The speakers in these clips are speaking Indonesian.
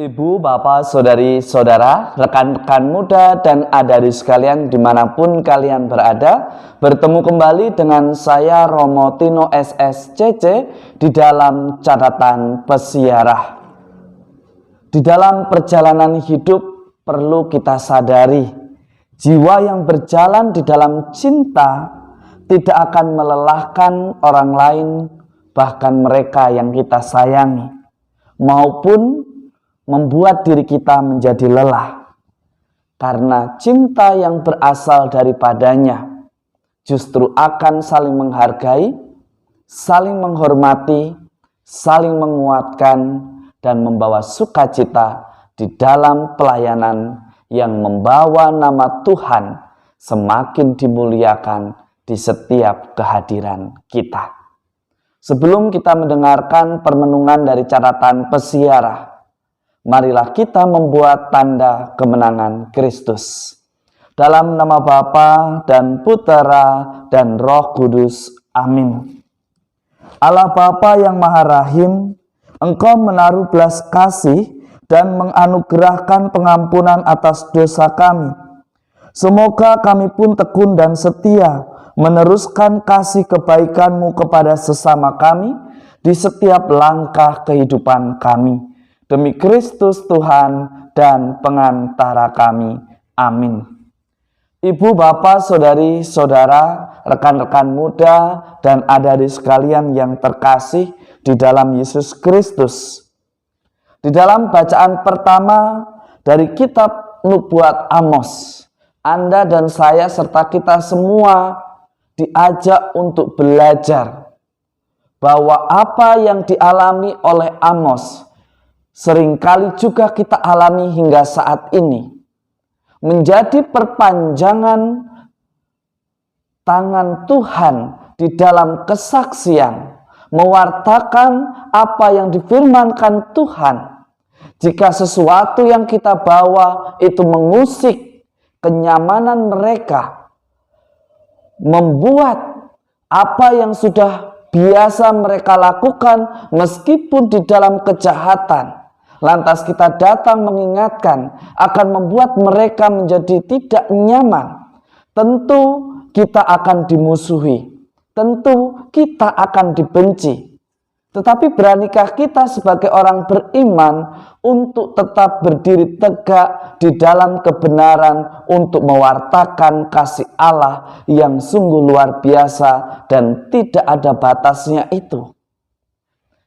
Ibu, bapak, saudari, saudara, rekan-rekan muda dan adik-adik sekalian dimanapun kalian berada, bertemu kembali dengan saya Romo Tino SSCC di dalam catatan pesiarah. Di dalam perjalanan hidup perlu kita sadari, jiwa yang berjalan di dalam cinta tidak akan melelahkan orang lain, bahkan mereka yang kita sayangi, maupun membuat diri kita menjadi lelah. Karena cinta yang berasal daripadanya justru akan saling menghargai, saling menghormati, saling menguatkan, dan membawa sukacita di dalam pelayanan yang membawa nama Tuhan semakin dimuliakan di setiap kehadiran kita. Sebelum kita mendengarkan permenungan dari catatan pesiarah, marilah kita membuat tanda kemenangan Kristus. Dalam nama Bapa dan Putera dan Roh Kudus. Amin. Allah Bapa yang Maha Rahim, Engkau menaruh belas kasih dan menganugerahkan pengampunan atas dosa kami. Semoga kami pun tekun dan setia meneruskan kasih kebaikan-Mu kepada sesama kami di setiap langkah kehidupan kami. Demi Kristus Tuhan dan pengantara kami. Amin. Ibu, bapak, saudari, saudara, rekan-rekan muda, dan adik-adik sekalian yang terkasih di dalam Yesus Kristus. Di dalam bacaan pertama dari kitab Nubuat Amos, Anda dan saya serta kita semua diajak untuk belajar bahwa apa yang dialami oleh Amos seringkali juga kita alami hingga saat ini, menjadi perpanjangan tangan Tuhan di dalam kesaksian, mewartakan apa yang difirmankan Tuhan. Jika sesuatu yang kita bawa itu mengusik kenyamanan mereka, membuat apa yang sudah biasa mereka lakukan meskipun di dalam kejahatan, lantas kita datang mengingatkan, akan membuat mereka menjadi tidak nyaman. Tentu kita akan dimusuhi, tentu kita akan dibenci. Tetapi beranikah kita sebagai orang beriman untuk tetap berdiri tegak di dalam kebenaran, untuk mewartakan kasih Allah yang sungguh luar biasa dan tidak ada batasnya itu?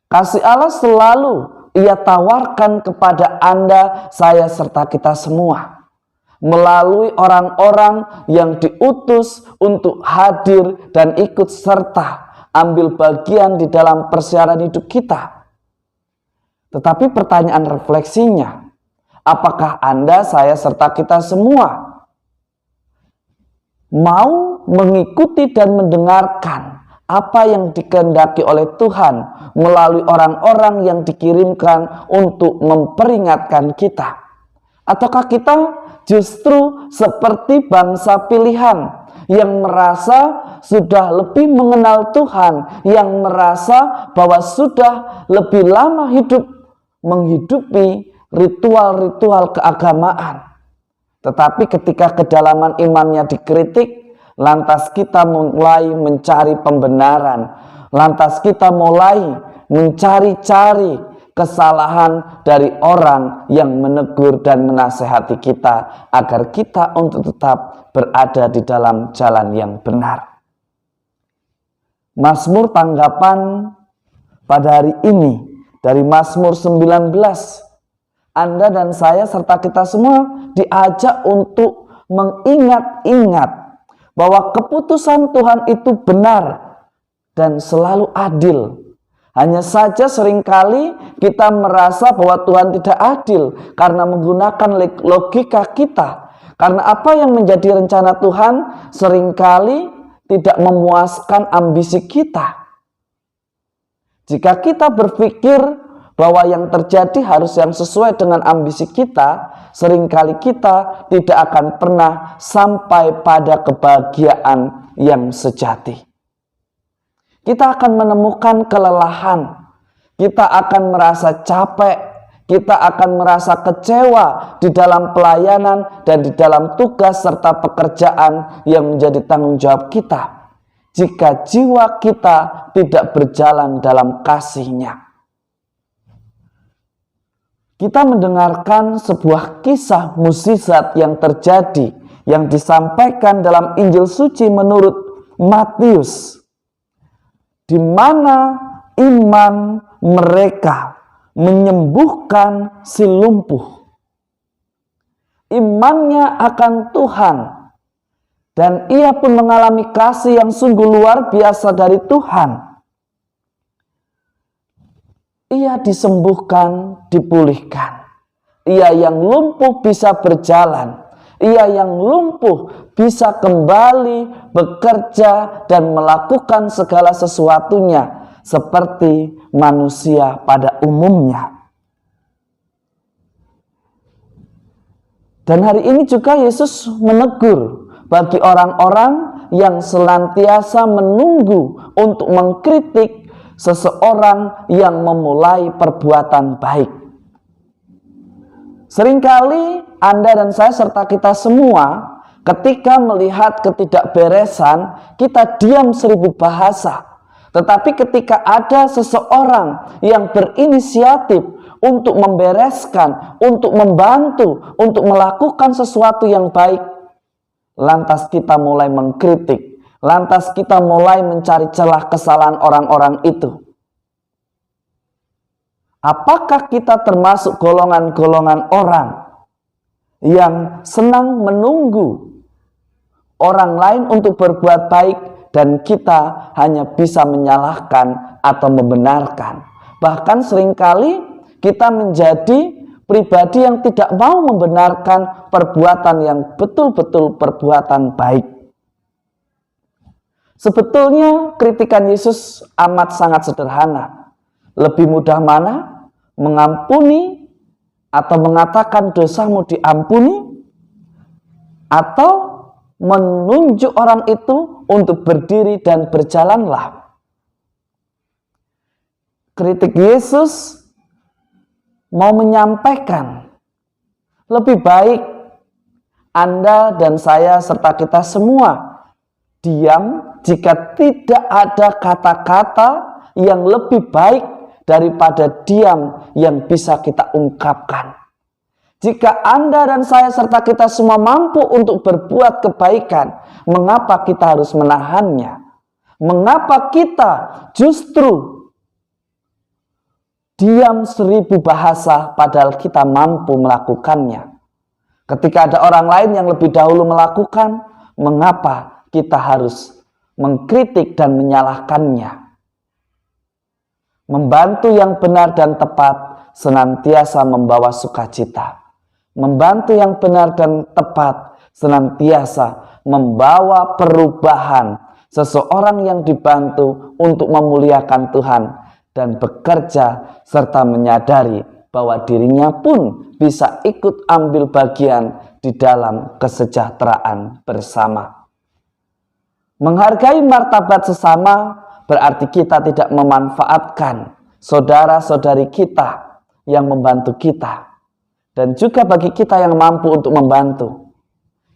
Kasih Allah selalu Ia tawarkan kepada Anda, saya, serta kita semua melalui orang-orang yang diutus untuk hadir dan ikut serta ambil bagian di dalam persiaran hidup kita. Tetapi pertanyaan refleksinya, apakah Anda, saya, serta kita semua mau mengikuti dan mendengarkan apa yang dikehendaki oleh Tuhan melalui orang-orang yang dikirimkan untuk memperingatkan kita? Ataukah kita justru seperti bangsa pilihan yang merasa sudah lebih mengenal Tuhan, yang merasa bahwa sudah lebih lama hidup menghidupi ritual-ritual keagamaan, tetapi ketika kedalaman imannya dikritik, lantas kita mulai mencari pembenaran, lantas kita mulai mencari-cari kesalahan dari orang yang menegur dan menasehati kita agar kita untuk tetap berada di dalam jalan yang benar. Mazmur tanggapan pada hari ini dari Mazmur 19. Anda dan saya serta kita semua diajak untuk mengingat-ingat bahwa keputusan Tuhan itu benar dan selalu adil. Hanya saja seringkali kita merasa bahwa Tuhan tidak adil karena menggunakan logika kita. Karena apa yang menjadi rencana Tuhan seringkali tidak memuaskan ambisi kita. Jika kita berpikir bahwa yang terjadi harus yang sesuai dengan ambisi kita, seringkali kita tidak akan pernah sampai pada kebahagiaan yang sejati. Kita akan menemukan kelelahan, kita akan merasa capek, Kita akan merasa kecewa di dalam pelayanan dan di dalam tugas serta pekerjaan yang menjadi tanggung jawab kita, jika jiwa kita tidak berjalan dalam kasih-Nya. Kita mendengarkan sebuah kisah mukjizat yang terjadi, yang disampaikan dalam Injil Suci menurut Matius, di mana iman mereka menyembuhkan si lumpuh. Imannya akan Tuhan, dan ia pun mengalami kasih yang sungguh luar biasa dari Tuhan. Ia disembuhkan, dipulihkan. Ia yang lumpuh bisa berjalan. Ia yang lumpuh bisa kembali bekerja dan melakukan segala sesuatunya seperti manusia pada umumnya. Dan hari ini juga Yesus menegur bagi orang-orang yang senantiasa menunggu untuk mengkritik seseorang yang memulai perbuatan baik. Seringkali Anda dan saya serta kita semua ketika melihat ketidakberesan, kita diam 1000 bahasa. Tetapi ketika ada seseorang yang berinisiatif untuk membereskan, untuk membantu, untuk melakukan sesuatu yang baik, lantas kita mulai mengkritik, lantas kita mulai mencari celah kesalahan orang-orang itu. Apakah kita termasuk golongan-golongan orang yang senang menunggu orang lain untuk berbuat baik, dan kita hanya bisa menyalahkan atau membenarkan? Bahkan seringkali kita menjadi pribadi yang tidak mau membenarkan perbuatan yang betul-betul perbuatan baik. Sebetulnya kritikan Yesus amat sangat sederhana. Lebih mudah mana? Mengampuni atau mengatakan dosamu diampuni, atau menunjuk orang itu untuk berdiri dan berjalanlah. Kritik Yesus mau menyampaikan, lebih baik Anda dan saya serta kita semua diam jika tidak ada kata-kata yang lebih baik daripada diam yang bisa kita ungkapkan. Jika Anda dan saya serta kita semua mampu untuk berbuat kebaikan, mengapa kita harus menahannya? Mengapa kita justru diam 1000 bahasa padahal kita mampu melakukannya? Ketika ada orang lain yang lebih dahulu melakukan, mengapa kita harus mengkritik dan menyalahkannya? Membantu yang benar dan tepat senantiasa membawa sukacita. Membantu yang benar dan tepat senantiasa membawa perubahan. Seseorang yang dibantu untuk memuliakan Tuhan dan bekerja serta menyadari bahwa dirinya pun bisa ikut ambil bagian di dalam kesejahteraan bersama. Menghargai martabat sesama berarti kita tidak memanfaatkan saudara-saudari kita yang membantu kita. Dan juga bagi kita yang mampu untuk membantu,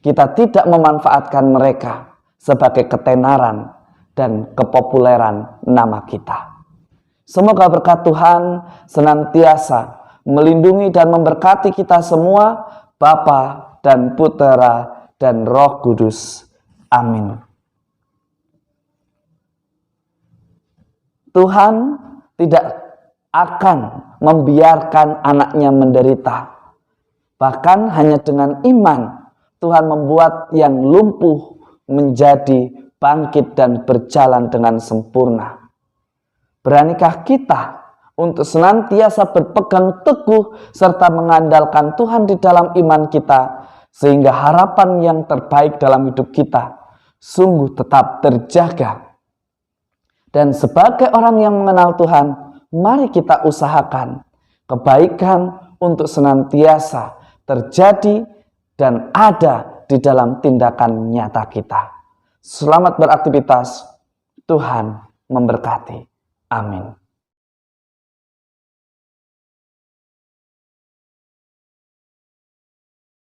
kita tidak memanfaatkan mereka sebagai ketenaran dan kepopuleran nama kita. Semoga berkat Tuhan senantiasa melindungi dan memberkati kita semua, Bapa dan Putera dan Roh Kudus. Amin. Tuhan tidak akan membiarkan anaknya menderita. Bahkan hanya dengan iman, Tuhan membuat yang lumpuh menjadi bangkit dan berjalan dengan sempurna. Beranikah kita untuk senantiasa berpegang teguh serta mengandalkan Tuhan di dalam iman kita, sehingga harapan yang terbaik dalam hidup kita sungguh tetap terjaga. Dan sebagai orang yang mengenal Tuhan, mari kita usahakan kebaikan untuk senantiasa terjadi dan ada di dalam tindakan nyata kita. Selamat beraktivitas, Tuhan memberkati. Amin.